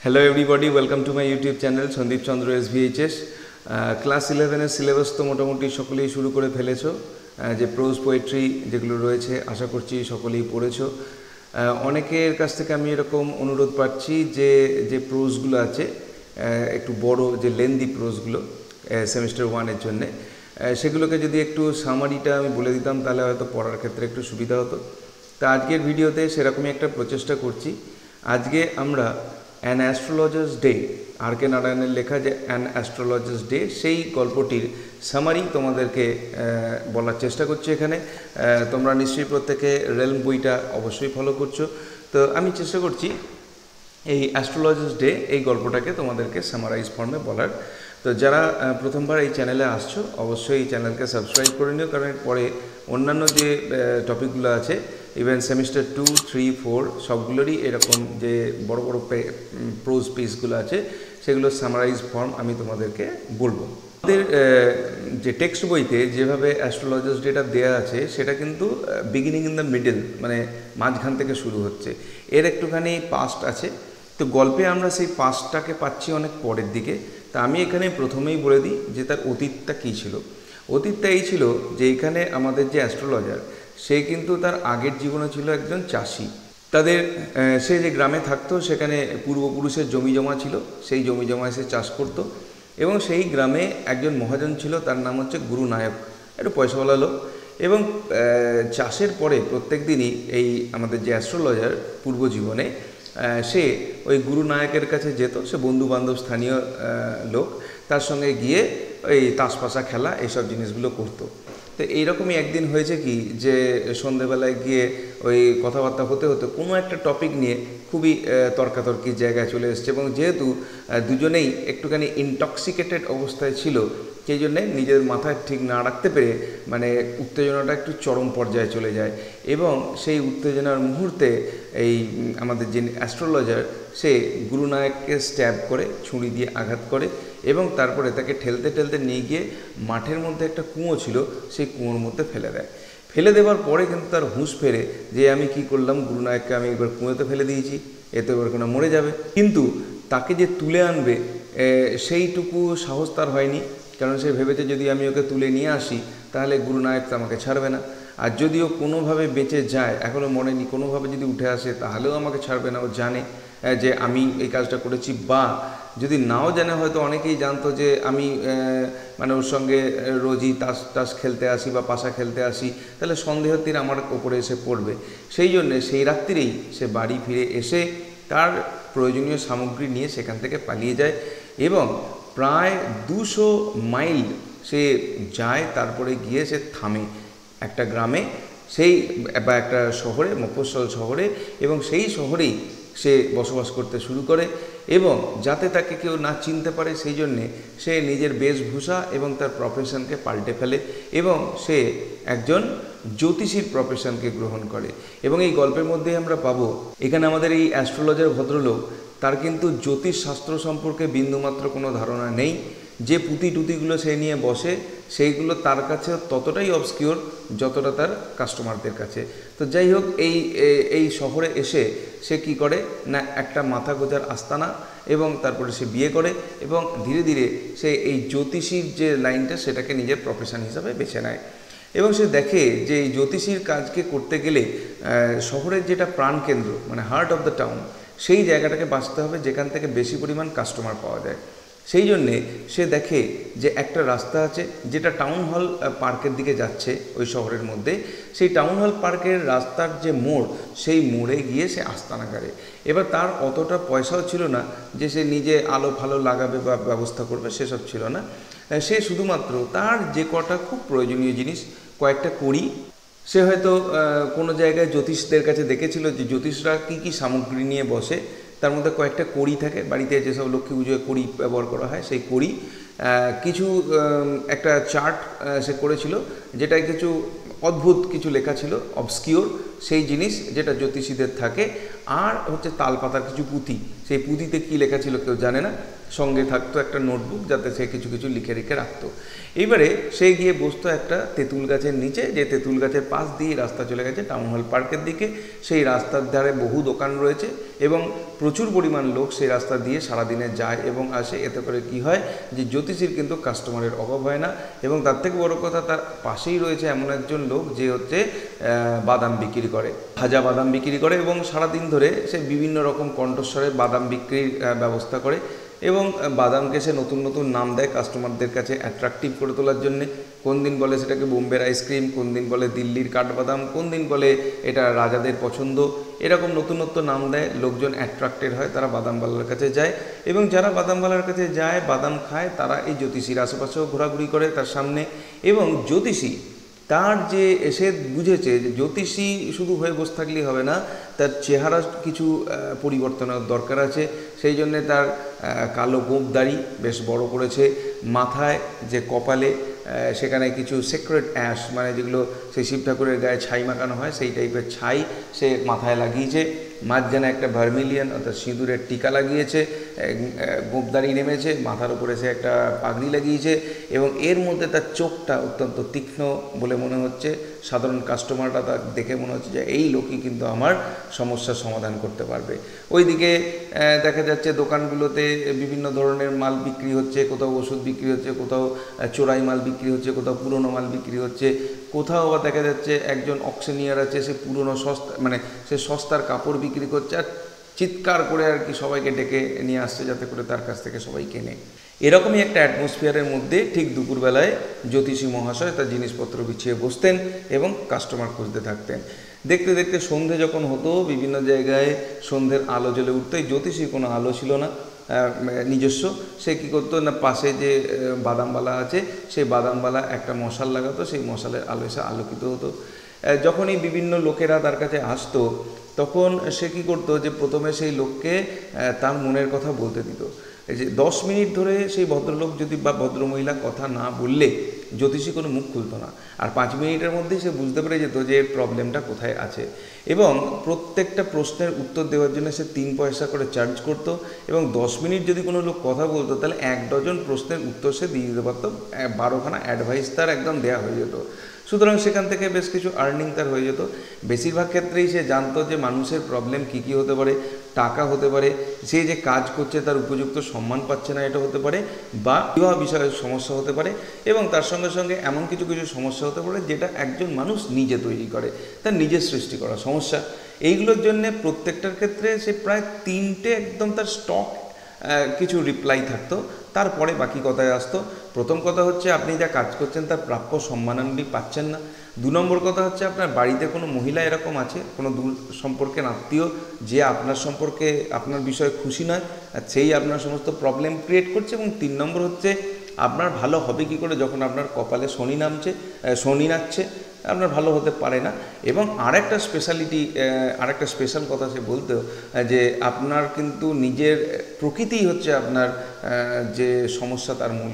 Hello everybody, welcome to my YouTube channel Sandeep Chandra SVHS. Class 11 এর syllabus তো মোটামুটি সকলেই শুরু করে ফেলেছো। যে প্রোজ পোয়েট্রি যেগুলো রয়েছে আশা করছি সকলেই পড়েছো। অনেকের কাছ থেকে আমি এরকম অনুরোধ পাচ্ছি যে যে প্রোজগুলো আছে একটু বড় যে লেন্দি প্রোজগুলো সেমিস্টার 1 এর জন্য সেগুলোকে যদি একটু সামারিটা আমি বলে দিতাম তাহলে হয়তো পড়ার ক্ষেত্রে একটু সুবিধা হতো। তা আজকের ভিডিওতে সেরকমই একটা প্রচেষ্টা করছি। আজকে আমরা অ্যান অ্যাস্ট্রোলজার্স ডে আর কে নারায়ণের লেখা যে অ্যান অ্যাস্ট্রোলজার্স ডে সেই গল্পটির সামারি তোমাদেরকে বলার চেষ্টা করছি। এখানে তোমরা নিশ্চয়ই প্রত্যেকে রেলম বইটা অবশ্যই ফলো করছো। তো আমি চেষ্টা করছি এই অ্যাস্ট্রোলজার্স ডে এই গল্পটাকে তোমাদেরকে সামারাইজ ফর্মে বলার। তো যারা প্রথমবার এই চ্যানেলে আসছো অবশ্যই এই চ্যানেলকে সাবস্ক্রাইব করে নিও, কারণ পরে অন্যান্য যে টপিকগুলো আছে ইভেন সেমিস্টার 2, 3, 4 সবগুলোরই এরকম যে বড় বড় প্রোজ পিসগুলো আছে সেগুলো সামারাইজ ফর্ম আমি তোমাদেরকে বলবো। আমাদের যে টেক্সট বইতে যেভাবে অ্যাস্ট্রোলজার্স ডেটা দেওয়া আছে সেটা কিন্তু বিগিনিং ইন দ্য মিডল, মানে মাঝখান থেকে শুরু হচ্ছে, এর একটুখানি পাস্ট আছে। তো গল্পে আমরা সেই পাস্টটাকে পাচ্ছি অনেক পরের দিকে। তা আমি এখানে প্রথমেই বলে দিই যে তার অতীতটা কী ছিল। অতীতটা এই ছিল যে এখানে আমাদের যে অ্যাস্ট্রোলজার সে কিন্তু তার আগের জীবনে ছিল একজন চাষি। তাদের সে যে গ্রামে থাকতো সেখানে পূর্বপুরুষের জমি জমা ছিল, সেই জমি জমা এসে চাষ করত। এবং সেই গ্রামে একজন মহাজন ছিল, তার নাম হচ্ছে গুরু নায়ক, একটু পয়সাওয়ালা লোক। এবং চাষের পরে প্রত্যেক দিনই এই আমাদের যে অ্যাস্ট্রোলজার পূর্বজীবনে সে ওই গুরু নায়কের কাছে যেত। সে বন্ধুবান্ধব স্থানীয় লোক, তার সঙ্গে গিয়ে ওই তাসপাশা খেলা এইসব জিনিসগুলো করতো। তো এইরকমই একদিন হয়েছে কি যে সন্ধেবেলায় গিয়ে ওই কথাবার্তা হতে হতে কোনো একটা টপিক নিয়ে খুবই তর্কাতর্কির জায়গায় চলে এসছে। এবং যেহেতু দুজনেই একটুখানি ইনটক্সিকেটেড অবস্থায় ছিল সেই জন্যে নিজের মাথায় ঠিক না রাখতে পেরে মানে উত্তেজনাটা একটু চরম পর্যায়ে চলে যায়। এবং সেই উত্তেজনার মুহূর্তে এই আমাদের যে অ্যাস্ট্রোলজার সে গুরুনায়ককে স্ট্যাব করে, ছুরি দিয়ে আঘাত করে এবং তারপরে তাকে ঠেলতে ঠেলতে নিয়ে গিয়ে মাঠের মধ্যে একটা কুঁয়ো ছিল সেই কুঁয়োর মধ্যে ফেলে দেয়। ফেলে দেওয়ার পরে কিন্তু তার হুঁশ ফেরে যে আমি কি করলাম, গুরুনায়ককে আমি এবার কুঁয়োতে ফেলে দিয়েছি, এ তো এবার কোনো মরে যাবে। কিন্তু তাকে যে তুলে আনবে সেইটুকু সাহস তার হয়নি, কারণ সে ভেবেছে যদি আমি ওকে তুলে নিয়ে আসি তাহলে গুরুনায়ক তো আমাকে ছাড়বে না। আর যদিও কোনোভাবে বেঁচে যায়, এখনও মনে নি, কোনোভাবে যদি উঠে আসে তাহলেও আমাকে ছাড়বে না। ও জানে যে আমি এই কাজটা করেছি, বা যদি নাও জানে হয়তো অনেকেই জানতো যে আমি মানে ওর সঙ্গে রোজই তাস খেলতে আসি বা পাশা খেলতে আসি, তাহলে সন্দেহের তীর আমার ওপরে এসে পড়বে। সেই জন্যে সেই রাত্রিরেই সে বাড়ি ফিরে এসে তার প্রয়োজনীয় সামগ্রী নিয়ে সেখান থেকে পালিয়ে যায় এবং প্রায় 200 মাইল সে যায়। তারপরে গিয়ে সে থামে একটা গ্রামে, সেই বা একটা শহরে, মফস্বল শহরে, এবং সেই শহরেই সে বসবাস করতে শুরু করে। এবং যাতে তাকে কেউ না চিনতে পারে সেই জন্যে সে নিজের বেশভূষা এবং তার প্রফেশনকে পাল্টে ফেলে এবং সে একজন জ্যোতিষীর প্রফেশনকে গ্রহণ করে। এবং এই গল্পের মধ্যেই আমরা পাবো এখানে আমাদের এই অ্যাস্ট্রোলজার ভদ্রলোক তার কিন্তু জ্যোতিষ শাস্ত্র সম্পর্কে বিন্দুমাত্র কোনো ধারণা নেই। যে পুঁতি টুতিগুলো সে নিয়ে বসে সেইগুলো তার কাছে ততটাই অবস্কিওর যতটা তার কাস্টমারদের কাছে। তো যাই হোক, এই শহরে এসে সে কি করে না একটা মাথা গোজার আস্তানা, এবং তারপরে সে বিয়ে করে এবং ধীরে ধীরে সে এই জ্যোতিষীর যে লাইনটা সেটাকে নিজের প্রফেশন হিসাবে বেছে নেয়। এবং সে দেখে যে এই জ্যোতিষীর কাজকে করতে গেলে শহরের যেটা প্রাণকেন্দ্র মানে হার্ট অফ দ্য টাউন সেই জায়গাটাকে বাঁচতে হবে যেখান থেকে বেশি পরিমাণ কাস্টমার পাওয়া যায়। সেই জন্যে সে দেখে যে একটা রাস্তা আছে যেটা টাউন হল পার্কের দিকে যাচ্ছে ওই শহরের মধ্যে। সেই টাউন হল পার্কের রাস্তার যে মোড় সেই মোড়ে গিয়ে সে আস্তানা গাড়ে। এবার তার অতটা পয়সাও ছিল না যে সে নিজে আলো ফালো লাগাবে বা ব্যবস্থা করবে, সেসব ছিল না। সে শুধুমাত্র তার যে কটা খুব প্রয়োজনীয় জিনিস, কয়েকটা কড়ি, সে হয়তো কোনো জায়গায় জ্যোতিষদের কাছে দেখেছিল যে জ্যোতিষরা কী কী সামগ্রী নিয়ে বসে, তার মধ্যে কয়েকটা কড়ি থাকে, বাড়িতে যেসব লক্ষ্মী পুজোয় কড়ি ব্যবহার করা হয় সেই কড়ি, কিছু একটা চার্ট সে করেছিল যেটায় কিছু অদ্ভুত কিছু লেখা ছিল, অবস্কিওর, সেই জিনিস যেটা জ্যোতিষীদের থাকে, আর হচ্ছে তালপাতার কিছু পুঁথি। সেই পুঁথিতে কী লেখা ছিল কেউ জানে না, সঙ্গে থাকতো একটা নোটবুক যাতে সে কিছু কিছু লিখে রেখে রাখতো। এইবারে সে গিয়ে বসতো একটা তেঁতুল গাছের নিচে, যে তেঁতুল গাছের পাশ দিয়ে রাস্তা চলে গেছে টাউন হল পার্কের দিকে। সেই রাস্তার ধারে বহু দোকান রয়েছে এবং প্রচুর পরিমাণ লোক সেই রাস্তা দিয়ে সারাদিনে যায় এবং আসে। এতে করে কি হয় যে জ্যোতিষীর কিন্তু কাস্টমারের অভাব হয় না। এবং তার থেকে বড় কথা, তার পাশেই রয়েছে এমন একজন লোক যে হচ্ছে বাদাম বিক্রি করে, ভাজা বাদাম বিক্রি করে, এবং সারাদিন ধরে সে বিভিন্ন রকম কণ্ঠস্বরে বাদাম বিক্রির ব্যবস্থা করে এবং বাদামকে সে নতুন নতুন নাম দেয় কাস্টমারদের কাছে অ্যাট্রাকটিভ করে তোলার জন্যে। কোন দিন বলে সেটাকে বোম্বের আইসক্রিম, কোন দিন বলে দিল্লির কাঠবাদাম, কোন দিন বলে এটা রাজাদের পছন্দ, এরকম নতুন নতুন নাম দেয়। লোকজন অ্যাট্রাক্টেড হয়, তারা বাদামওয়ালার কাছে যায় এবং যারা বাদামওয়ালার কাছে যায় বাদাম খায়, তারা এই জ্যোতিষীর আশেপাশেও ঘোরাঘুরি করে তার সামনে। এবং জ্যোতিষী তার যে এসে বুঝেছে যে জ্যোতিষী শুধু হয়ে বসে থাকলেই হবে না, তার চেহারা কিছু পরিবর্তনের দরকার আছে। সেই জন্যে তার কালো গোঁফ দাড়ি বেশ বড় করেছে, মাথায় যে কপালে সেখানে কিছু সেক্রেট অ্যাশ, মানে যেগুলো সেই শিব ঠাকুরের গায়ে ছাই মাখানো হয় সেই টাইপের ছাই সে মাথায় লাগিয়েছে। মাঝখানে একটা ভার্মিলিয়ান অর্থাৎ সিঁদুরের টিকা লাগিয়েছে, গোঁফদাড়ি নেমেছে, মাথার উপরে সে একটা পাগড়ি লাগিয়েছে এবং এর মধ্যে তার চোখটা অত্যন্ত তীক্ষ্ণ বলে মনে হচ্ছে। সাধারণ কাস্টমাররা তার দেখে মনে হচ্ছে যে এই লোকই কিন্তু আমার সমস্যার সমাধান করতে পারবে। ওইদিকে দেখা যাচ্ছে দোকানগুলোতে বিভিন্ন ধরনের মাল বিক্রি হচ্ছে, কোথাও ওষুধ বিক্রি হচ্ছে, কোথাও চোরাই মাল বিক্রি হচ্ছে, কোথাও পুরনো মাল বিক্রি হচ্ছে, কোথাও আবার দেখা যাচ্ছে একজন অকশনিয়ার আছে, সে পুরনো সস্তা মানে সে সস্তার কাপড় বিক্রি করছে আর চিৎকার করে আর কি সবাইকে ডেকে নিয়ে আসছে যাতে করে তার কাছ থেকে সবাই কেনে। এরকমই একটা অ্যাটমসফিয়ারের মধ্যে ঠিক দুপুরবেলায় জ্যোতিষী মহাশয় তার জিনিসপত্র বিছিয়ে বসতেন এবং কাস্টমার খুঁজতে থাকতেন। দেখতে দেখতে সন্ধে যখন হতো, বিভিন্ন জায়গায় সন্ধ্যের আলো জ্বলে উঠতো। এই জ্যোতিষীর কোনো আলো ছিল না নিজস্ব। সে কী করতো না, পাশে যে বাদামওয়ালা আছে সেই বাদামওয়ালা একটা মশাল লাগাতো, সেই মশালের আলো এসে আলোকিত হতো। যখনই বিভিন্ন লোকেরা তার কাছে আসতো তখন সে কী করতো যে প্রথমে সেই লোককে তার মনের কথা বলতে দিত। এই যে 10 মিনিট ধরে সেই ভদ্রলোক যদি বা ভদ্রমহিলা কথা না বললে জ্যোতিষী কোনো মুখ খুলতো না, আর 5 মিনিটের মধ্যেই সে বুঝতে পেরে যেত যে এর প্রবলেমটা কোথায় আছে। এবং প্রত্যেকটা প্রশ্নের উত্তর দেওয়ার জন্য সে 3 পয়সা করে চার্জ করত এবং 10 মিনিট যদি কোনো লোক কথা বলতো তাহলে 1 ডজন প্রশ্নের উত্তর সে দিয়ে দিতে পারতো, 12খানা অ্যাডভাইস তার একদম দেওয়া হয়ে যেত। সুতরাং সেখান থেকে বেশ কিছু আর্নিং তার হয়ে যেত। বেশিরভাগ ক্ষেত্রেই সে জানতো যে মানুষের প্রবলেম কী কী হতে পারে। টাকা হতে পারে, সে যে কাজ করছে তার উপযুক্ত সম্মান পাচ্ছে না এটা হতে পারে, বা বিবাহ বিষয়ে সমস্যা হতে পারে, এবং তার সঙ্গে সঙ্গে এমন কিছু কিছু সমস্যা হতে পারে যেটা একজন মানুষ নিজে তৈরি করে, তার নিজের সৃষ্টি করা সমস্যা। এইগুলোর জন্যে প্রত্যেকটার ক্ষেত্রে সে প্রায় 3টে একদম তার স্টক কিছু রিপ্লাই থাকতো, তারপরে বাকি কথায় আসতো। প্রথম কথা হচ্ছে আপনি যা কাজ করছেন তার প্রাপ্য সম্মান আপনি পাচ্ছেন না। 2 নম্বর কথা হচ্ছে আপনার বাড়িতে কোনো মহিলা এরকম আছে, কোনো দূর সম্পর্কের আত্মীয় যে আপনার সম্পর্কে আপনার বিষয়ে খুশি নয়, আর সেই আপনার সমস্ত প্রবলেম ক্রিয়েট করছে। এবং 3 নম্বর হচ্ছে আপনার ভালো হবে কি করে যখন আপনার কপালে শনি নাচছে, আপনার ভালো হতে পারে না। এবং আরেকটা স্পেশাল কথা সে বলতো যে আপনার কিন্তু নিজের প্রকৃতিই হচ্ছে আপনার যে সমস্যা তার মূল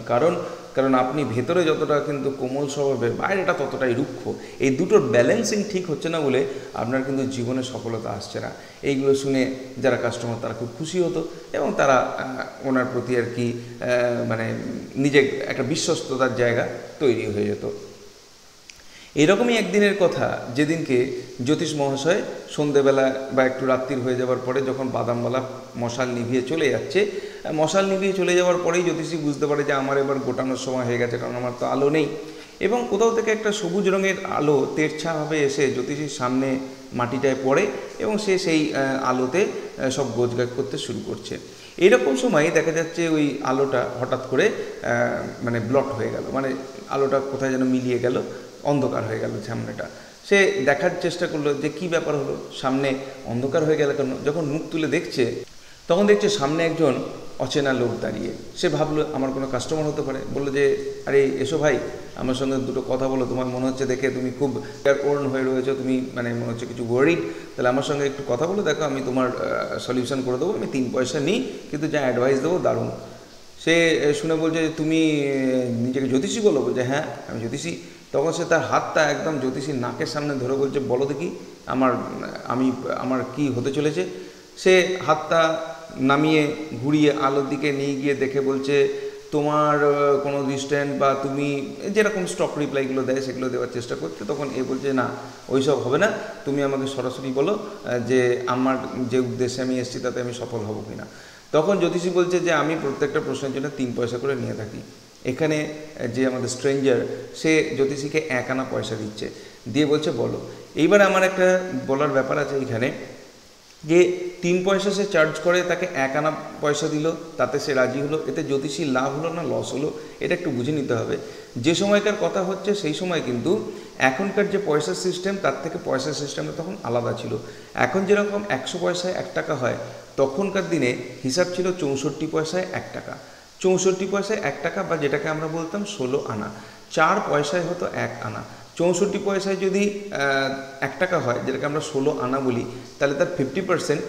কারণ আপনি ভেতরে যতটা কিন্তু কোমল স্বভাবের, বাইরেটা ততটাই রুক্ষ। এই দুটোর ব্যালেন্সিং ঠিক হচ্ছে না বলে আপনার কিন্তু জীবনে সফলতা আসছে না। এইগুলো শুনে যারা কাস্টমার তারা খুব খুশি হতো এবং তারা ওনার প্রতি আর কি মানে নিজে একটা বিশ্বস্ততার জায়গা তৈরি হয়ে যেত। এরকমই একদিনের কথা, যেদিনকে জ্যোতিষ মহাশয় সন্ধেবেলা বা একটু রাত্রির হয়ে যাওয়ার পরে যখন বাদামওয়ালা মশাল নিভিয়ে চলে যাওয়ার পরেই জ্যোতিষী বুঝতে পারে যে আমার এবার গোটানোর সময় হয়ে গেছে, কারণ আমার তো আলো নেই। এবং কোথাও থেকে একটা সবুজ রঙের আলো তেরছাভাবে এসে জ্যোতিষীর সামনে মাটিটায় পড়ে এবং সে সেই আলোতে সব গোছগাছ করতে শুরু করছে। এইরকম সময় দেখা যাচ্ছে ওই আলোটা হঠাৎ করে মানে ব্লট হয়ে গেল, মানে আলোটা কোথায় যেন মিলিয়ে গেল, অন্ধকার হয়ে গেল সামনেটা। সে দেখার চেষ্টা করলো যে কি ব্যাপার হলো, সামনে অন্ধকার হয়ে গেল কেন। যখন মুখ তুলে দেখছে তখন দেখছে সামনে একজন অচেনা লোক দাঁড়িয়ে। সে ভাবলো আমার কোনো কাস্টমার হতে পারে, বললো যে আরে এসো ভাই, আমার সঙ্গে দুটো কথা বলো, তোমার মনে হচ্ছে দেখে তুমি খুব ওর্ন হয়ে রয়েছো, তুমি মানে মনে হচ্ছে কিছু ওয়ারিড, তাহলে আমার সঙ্গে একটু কথা বলো, দেখো আমি তোমার সলিউশন করে দেবো, আমি 3 পয়সা নিই, কিন্তু যা অ্যাডভাইস দেবো দারুণ। সে শুনে বলছে তুমি নিজেকে জ্যোতিষী বলো? বলছে হ্যাঁ আমি জ্যোতিষী। তখন সে তার হাতটা একদম জ্যোতিষীর নাকের সামনে ধরে বলছে বলো দেখি আমি আমার কি হতে চলেছে। সে হাতটা নামিয়ে ঘুরিয়ে আলোর দিকে নিয়ে গিয়ে দেখে বলছে তোমার কোনো ডিস্ট্যান্ট বা তুমি যেরকম স্টক রিপ্লাইগুলো দেয় সেগুলো দেওয়ার চেষ্টা করতে, তখন এ বলছে না ওইসব হবে না, তুমি আমাকে সরাসরি বলো যে আমার যে উদ্দেশ্যে আমি এসেছি তাতে আমি সফল হব কিনা। তখন জ্যোতিষী বলছে যে আমি প্রত্যেকটা প্রশ্নের জন্য 3 পয়সা করে নিয়ে থাকি। এখানে যে আমাদের স্ট্রেঞ্জার সে জ্যোতিষীকে 1 আনা পয়সা দিচ্ছে, দিয়ে বলছে বলো। এইবার আমার একটা বলার ব্যাপার আছে এখানে, যে 3 পয়সা সে চার্জ করে, তাকে 1 আনা পয়সা দিল, তাতে সে রাজি হলো, এতে জ্যোতিষীর লাভ হলো না লস হলো, এটা একটু বুঝে নিতে হবে। যে সময়কার কথা হচ্ছে সেই সময় কিন্তু এখনকার যে পয়সার সিস্টেম তার থেকে পয়সার সিস্টেমটা তখন আলাদা ছিল। এখন যেরকম 100 পয়সায় 1 টাকা হয়, তখনকার দিনে হিসাব ছিল 64 পয়সায় 1 টাকা। 64 পয়সায় 1 টাকা বা যেটাকে আমরা বলতাম 16 আনা, 4 পয়সায় হতো 1 আনা। 64 পয়সায় যদি 1 টাকা হয়, যেটাকে আমরা 16 আনা বলি, তাহলে তার 50%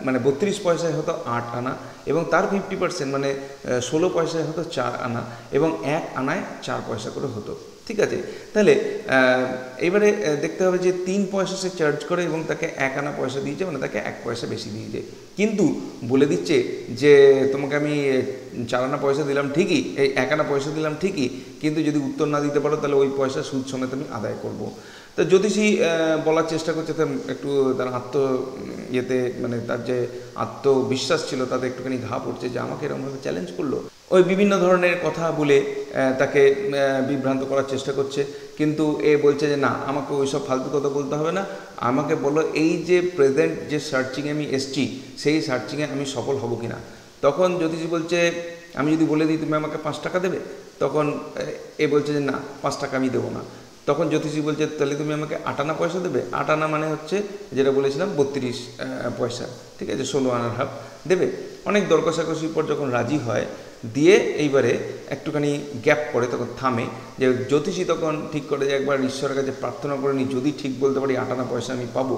মানে 32 পয়সায় হতো 8 আনা, এবং তার 50% মানে 16 পয়সায় হতো 4 আনা, এবং 1 আনায় 4 পয়সা করে হতো। ঠিক আছে, তাহলে এবারে দেখতে হবে যে 3 পয়সা সে চার্জ করে এবং তাকে 1 আনা পয়সা দিয়েছে, মানে তাকে 1 পয়সা বেশি দিয়েছে, কিন্তু বলে দিচ্ছে যে তোমাকে আমি 4 আনা পয়সা দিলাম ঠিকই, এই 1 আনা পয়সা দিলাম ঠিকই, কিন্তু যদি উত্তর না দিতে পারো তাহলে ওই পয়সা সুদ সমেত আমি আদায় করব। তো জ্যোতিষী বলার চেষ্টা করছে, একটু তার ইয়েতে মানে তার যে আত্মবিশ্বাস ছিল তাতে একটুখানি ঘা পড়ছে যে আমাকে এরকমভাবে চ্যালেঞ্জ করলো। ওই বিভিন্ন ধরনের কথা বলে তাকে বিভ্রান্ত করার চেষ্টা করছে, কিন্তু এ বলছে যে না, আমাকে ওইসব ফালতু কথা বলতে হবে না, আমাকে বলো এই যে প্রেজেন্ট যে সার্চিংয়ে আমি এসছি সেই সার্চিংয়ে আমি সফল হব কিনা। তখন জ্যোতিষী বলছে আমি যদি বলে দিই তুমি আমাকে 5 টাকা দেবে, তখন এ বলছে যে না 5 টাকা আমি দেবো না। তখন জ্যোতিষী বলছে তাহলে তুমি আমাকে 8 আনা পয়সা দেবে। 8 আনা মানে হচ্ছে যেটা বলেছিলাম 32 পয়সা, ঠিক আছে, 16 আনার হাফ দেবে। অনেক দর কষাকষির পর যখন রাজি হয়, দিয়ে এইবারে একটুখানি গ্যাপ পড়ে, তখন থামে, যে জ্যোতিষী তখন ঠিক করে যে একবার ঈশ্বরের কাছে প্রার্থনা করে নি, যদি ঠিক বলতে পারি 8 আনা পয়সা আমি পাবো।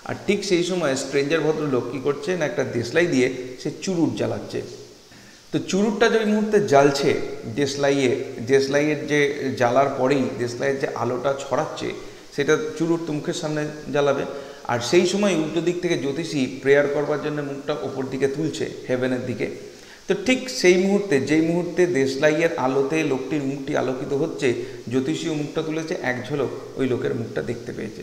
আর ঠিক সেই সময় স্ট্রেঞ্জার ভদ্রলোক কী করছে না, একটা দেশলাই দিয়ে সে চুরুট জ্বালাচ্ছে। তো চুরুটটা যে মুহূর্তে জ্বালছে দেশলাইয়ের যে জ্বালার পরেই দেশলাইয়ের যে আলোটা ছড়াচ্ছে সেটা চুরুট তো মুখের সামনে জ্বালাবে। আর সেই সময় উল্টো দিক থেকে জ্যোতিষী প্রেয়ার করবার জন্য মুখটা ওপর দিকে তুলছে, হেভেনের দিকে। তো ঠিক সেই মুহূর্তে, যেই মুহূর্তে দেশলাইয়ের আলোতে লোকটির মুখটি আলোকিত হচ্ছে, জ্যোতিষীও মুখটা তুলেছে, এক ঝলক ওই লোকের মুখটা দেখতে পেয়েছে।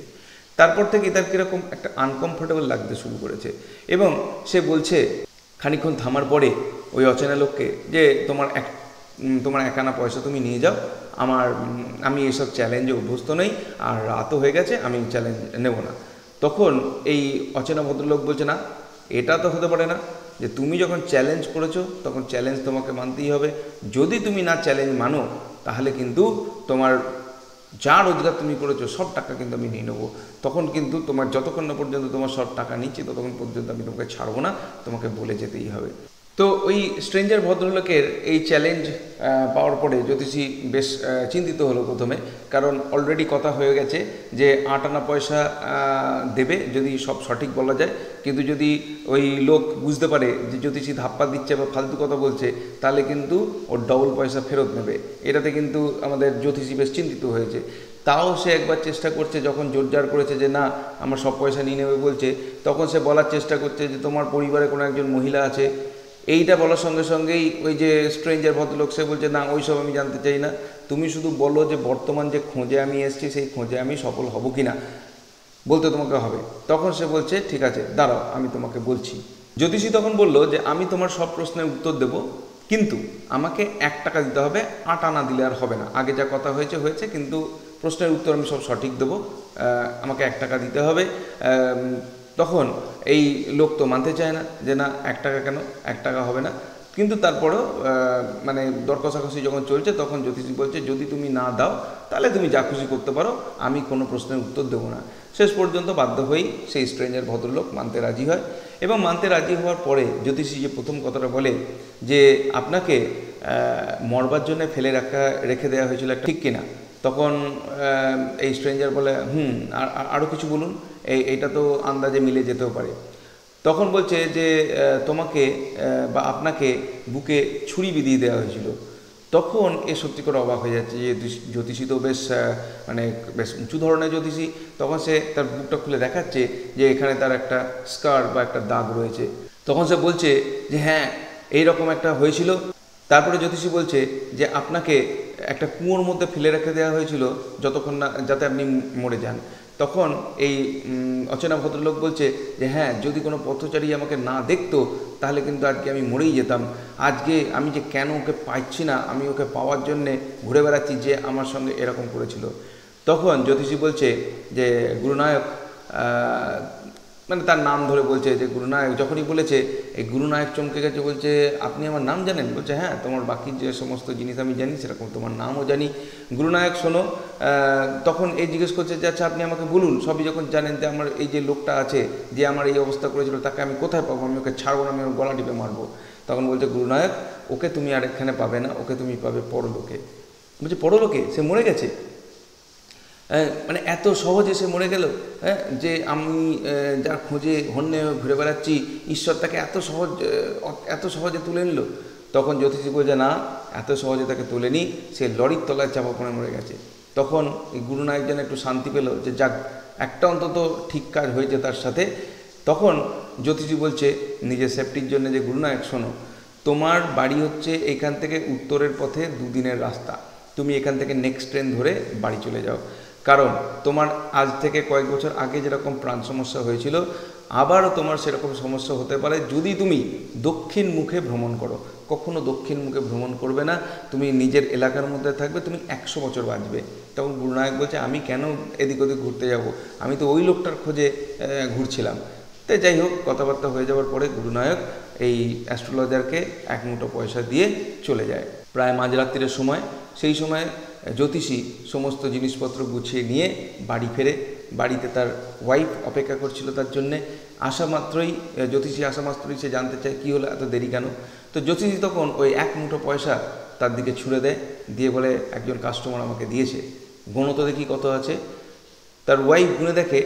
তারপর থেকে তার কীরকম একটা আনকমফোর্টেবল লাগতে শুরু করেছে, এবং সে বলছে খানিকক্ষণ থামার পরে ওই অচেনা লোককে যে তোমার 1 আনা পয়সা তুমি নিয়ে যাও, আমি এইসব চ্যালেঞ্জে অভ্যস্ত নই, আর রাতও হয়ে গেছে, আমি চ্যালেঞ্জ নেব না। তখন এই অচেনা ভদ্রলোক বলছে না, এটা তো হতে পারে না, যে তুমি যখন চ্যালেঞ্জ করেছো তখন চ্যালেঞ্জ তোমাকে মানতেই হবে, যদি তুমি না চ্যালেঞ্জ মানো তাহলে কিন্তু তোমার যা রোজগার তুমি করেছো সব টাকা কিন্তু আমি নিয়ে নেবো। তখন কিন্তু তোমার যতক্ষণ না পর্যন্ত তোমার সব টাকা নিচ্ছি ততক্ষণ পর্যন্ত আমি তোমাকে ছাড়বো না, তোমাকে বলে যেতেই হবে। তো ওই স্ট্রেঞ্জার ভদ্রলোকের এই চ্যালেঞ্জ পাওয়ার পরে জ্যোতিষী বেশ চিন্তিত হলো প্রথমে, কারণ অলরেডি কথা হয়ে গেছে যে 8 আনা পয়সা দেবে যদি সব সঠিক বলা যায়, কিন্তু যদি ওই লোক বুঝতে পারে যে জ্যোতিষী ধাপ্পা দিচ্ছে বা ফালতু কথা বলছে, তাহলে কিন্তু ওর ডবল পয়সা ফেরত নেবে। এটাতে কিন্তু আমাদের জ্যোতিষী বেশ চিন্তিত হয়েছে। তাও সে একবার চেষ্টা করছে, যখন জোরজার করেছে যে না আমার সব পয়সা নিয়ে নেবে বলছে, তখন সে বলার চেষ্টা করছে যে তোমার পরিবারে কোনো একজন মহিলা আছে। এইটা বলার সঙ্গে সঙ্গেই ওই যে স্ট্রেঞ্জার ভদ্রলোক সে বলছে না ওইসব আমি জানতে চাই না, তুমি শুধু বলো যে বর্তমান যে খোঁজে আমি এসেছি সেই খোঁজে আমি সফল হব কি না, বলতে তোমাকে হবে। তখন সে বলছে ঠিক আছে দাঁড়াও আমি তোমাকে বলছি। জ্যোতিষী তখন বলল যে আমি তোমার সব প্রশ্নের উত্তর দেব, কিন্তু আমাকে 1 টাকা দিতে হবে, 8 আনা দিলে আর হবে না। আগে যা কথা হয়েছে, কিন্তু প্রশ্নের উত্তর আমি সব সঠিক দেবো, আমাকে 1 টাকা দিতে হবে। তখন এই লোক তো মানতে চায় না যে না 1 টাকা কেন, 1 টাকা হবে না, কিন্তু তারপরেও মানে দর কষাকষি যখন চলছে তখন জ্যোতিষী বলছে যদি তুমি না দাও তাহলে তুমি যা খুশি করতে পারো, আমি কোনো প্রশ্নের উত্তর দেবো না। শেষ পর্যন্ত বাধ্য হয়েই সেই স্ট্রেঞ্জার ভদ্রলোক মানতে রাজি হয়, এবং মানতে রাজি হওয়ার পরে জ্যোতিষী যে প্রথম কথাটা বলে যে আপনাকে মরবার জন্য ফেলে রেখে দেওয়া হয়েছিল, ঠিক কিনা? তখন এই স্ট্রেঞ্জার বলে আরও কিছু বলুন, এইটা তো আন্দাজে মিলে যেতেও পারে। তখন বলছে যে তোমাকে বা আপনাকে বুকে ছুরি বিধিয়ে দেওয়া হয়েছিল। তখন এ সত্যি করে অবাক হয়ে যাচ্ছে যে জ্যোতিষী তো বেশ মানে বেশ উঁচু ধরনের জ্যোতিষী। তখন সে তার বুকটা খুলে দেখাচ্ছে যে এখানে তার একটা স্কার বা একটা দাগ রয়েছে। তখন সে বলছে যে হ্যাঁ এইরকম একটা হয়েছিল। তারপরে জ্যোতিষী বলছে যে আপনাকে একটা কুয়োর মধ্যে ফেলে রেখে দেওয়া হয়েছিল যতক্ষণ না যাতে আপনি মরে যান। তখন এই অচেনা ভদ্রলোক বলছে যে হ্যাঁ যদি কোনো পথচারী আমাকে না দেখতো তাহলে কিন্তু আজকে আমি মরেই যেতাম। আজকে আমি যে কেন ওকে পাচ্ছি না, আমি ওকে পাওয়ার জন্যে ঘুরে বেড়াচ্ছি যে আমার সঙ্গে এরকম করেছিল। তখন জ্যোতিষী বলছে যে গুরুনায়ক, মানে তার নাম ধরে বলছে যে গুরুনায়ক। যখনই বলেছে এই গুরুনায়ক চমকে গেছে, বলছে আপনি আমার নাম জানেন? বলছে হ্যাঁ তোমার বাকি যে সমস্ত জিনিস আমি জানি সেরকম তোমার নামও জানি। গুরুনায়ক শোনো, তখন এই জিজ্ঞেস করছে যে আচ্ছা আপনি আমাকে বলুন, সবই যখন জানেন যে আমার এই যে লোকটা আছে যে আমার এই অবস্থা করেছিল তাকে আমি কোথায় পাবো, আমি ওকে ছাড়বো না, আমি ওর গলা টিপে মারবো। তখন বলছে গুরুনায়ক ওকে তুমি আর এখানে পাবে না, ওকে তুমি পাবে পরলোকে। বলছে পরলোকে? সে মরে গেছে? মানে এত সহজে সে মরে গেল? হ্যাঁ, যে আমি যার খোঁজে হন্যে ঘুরে বেড়াচ্ছি ঈশ্বর তাকে এত সহজে তুলে নিল? তখন জ্যোতিষী বলছে না, এত সহজে তাকে তুলেনি, সে লরির তলায় চাপা পড়ে মরে গেছে। তখন এই গুরুনায়ক যেন একটু শান্তি পেল যে যাক একটা অন্তত ঠিক কাজ হয়েছে তার সাথে। তখন জ্যোতিষী বলছে নিজের সেফটির জন্য যে গুরুনায়ক শোনো, তোমার বাড়ি হচ্ছে এখান থেকে উত্তরের পথে 2 দিনের রাস্তা, তুমি এখান থেকে নেক্সট ট্রেন ধরে বাড়ি চলে যাও। কারণ তোমার আজ থেকে কয়েক বছর আগে যেরকম প্রাণ সমস্যা হয়েছিল আবারও তোমার সেরকম সমস্যা হতে পারে যদি তুমি দক্ষিণ মুখে ভ্রমণ করো। কখনো দক্ষিণ মুখে ভ্রমণ করবে না, তুমি নিজের এলাকার মধ্যে থাকবে, তুমি 100 বছর বাঁচবে। তখন গুরুনায়ক বলছে আমি কেন এদিক ওদিক ঘুরতে যাব, আমি তো ওই লোকটার খোঁজে ঘুরছিলাম। তাই যাই হোক, কথাবার্তা হয়ে যাওয়ার পরে গুরুনায়ক এই অ্যাস্ট্রোলজারকে 1 মুঠো পয়সা দিয়ে চলে যায়। প্রায় মাঝরাত্রির সময়, সেই সময় জ্যোতিষী সমস্ত জিনিসপত্র গুছিয়ে নিয়ে বাড়ি ফেরে। বাড়িতে তার ওয়াইফ অপেক্ষা করছিল তার জন্যে। জ্যোতিষী আসা মাত্রই সে জানতে চায় কী হলো, এত দেরি কেন? তো জ্যোতিষী তখন ওই 1 মুঠো পয়সা তার দিকে ছুঁড়ে দেয়, দিয়ে বলে একজন কাস্টমার আমাকে দিয়েছে, গোনো তো দেখি কত আছে। তার ওয়াইফ গুনে দেখে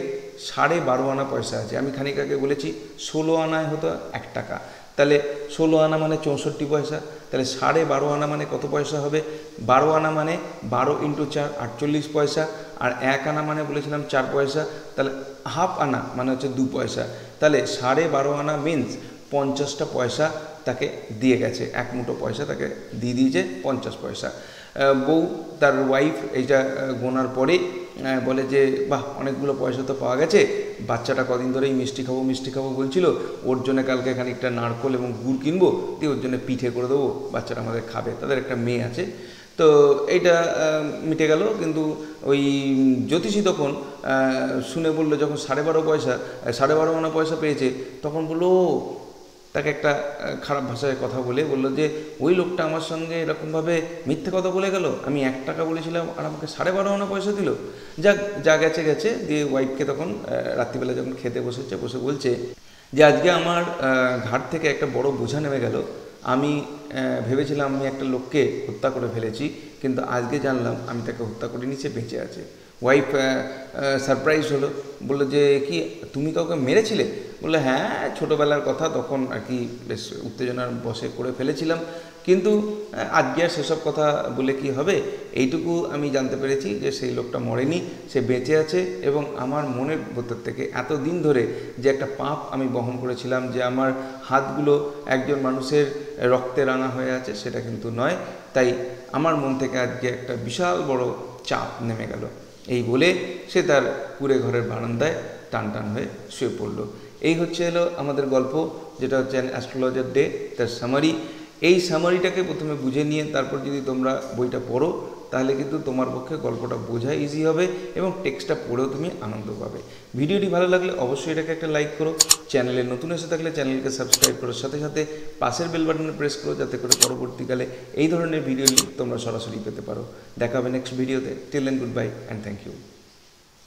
12.5 আনা পয়সা আছে। আমি খানিক আগে বলেছি 16 আনায় হতো 1 টাকা, তাহলে 16 আনা মানে 64 পয়সা, তাহলে 12.5 আনা মানে কত পয়সা হবে? 12 আনা মানে 12 × 4 48 পয়সা, আর 1 আনা মানে বলেছিলাম 4 পয়সা, তাহলে হাফ আনা মানে হচ্ছে 2 পয়সা। তাহলে 12.5 আনা মিনস 50টা পয়সা তাকে দিয়ে গেছে। 1 মুঠো পয়সা তাকে দিয়ে দিয়েছে 50 পয়সা। বউ তার ওয়াইফ এইটা গোনার পরে বলে যে বাহ অনেকগুলো পয়সা তো পাওয়া গেছে, বাচ্চাটা কদিন ধরেই মিষ্টি খাবো বলছিল, ওর জন্য কালকে খানিকটা নারকোল এবং গুড় কিনবো, দিয়ে ওর জন্য পিঠে করে দেবো, বাচ্চাটা আমাদের খাবে। তাদের একটা মেয়ে আছে। তো এইটা মিটে গেল। কিন্তু ওই জ্যোতিষী তখন শুনে বললো, যখন 12.5 আনা পয়সা পেয়েছে, তখন বললো তাকে একটা খারাপ ভাষায় কথা বললো যে ওই লোকটা আমার সঙ্গে এরকমভাবে মিথ্যে কথা বলে গেল, আমি 1 টাকা বলেছিলাম আর আমাকে 12.5 আনা পয়সা দিল। যা গেছে। দিয়ে ওয়াইফকে তখন রাত্রিবেলা যখন খেতে বসে বলছে যে আজকে আমার ঘাট থেকে একটা বড় বোঝা নেমে গেল। আমি ভেবেছিলাম আমি একটা লোককে হত্যা করে ফেলেছি, কিন্তু আজকে জানলাম আমি তাকে হত্যা করিনি, সে বেঁচে আছে। ওয়াইফ সারপ্রাইজ হলো, বললো যে কি তুমি কাউকে মেরেছিলে? বললো হ্যাঁ ছোটোবেলার কথা, তখন আর কি বেশ উত্তেজনার বশে করে ফেলেছিলাম, কিন্তু আজকে আর সেসব কথা বলে কি হবে। এইটুকু আমি জানতে পেরেছি যে সেই লোকটা মরেনি, সে বেঁচে আছে, এবং আমার মনের ভেতর থেকে এতদিন ধরে যে একটা পাপ আমি বহন করেছিলাম, যে আমার হাতগুলো একজন মানুষের রক্তে রাঙা হয়ে আছে, সেটা কিন্তু নয়। তাই আমার মন থেকে আজকে একটা বিশাল বড় চাপ নেমে গেল। এই বলে সে তার কুঁড়ে ঘরের বারান্দায় টান হয়ে শুয়ে পড়ল। এই হলো আমাদের গল্প, যেটা হচ্ছে অ্যাস্ট্রোলজার ডে, তার সামারি। এই সামারিটাকে প্রথমে বুঝে নিয়ে তারপর যদি তোমরা বইটা পড়ো, তাহলে কিন্তু তোমার পক্ষে গল্পটা বোঝা ইজি হবে এবং টেক্সটটা পড়েও তুমি আনন্দ পাবে। ভিডিওটি ভালো লাগলে অবশ্যই এটাকে একটা লাইক করো। চ্যানেলে নতুন এসে থাকলে চ্যানেলকে সাবস্ক্রাইব করার সাথে সাথে পাশের বেল বাটনে প্রেস করো, যাতে করে পরবর্তীকালে এই ধরনের ভিডিও তোমরা সরাসরি পেতে পারো। দেখা হবে নেক্সট ভিডিওতে। Till then goodbye and thank you.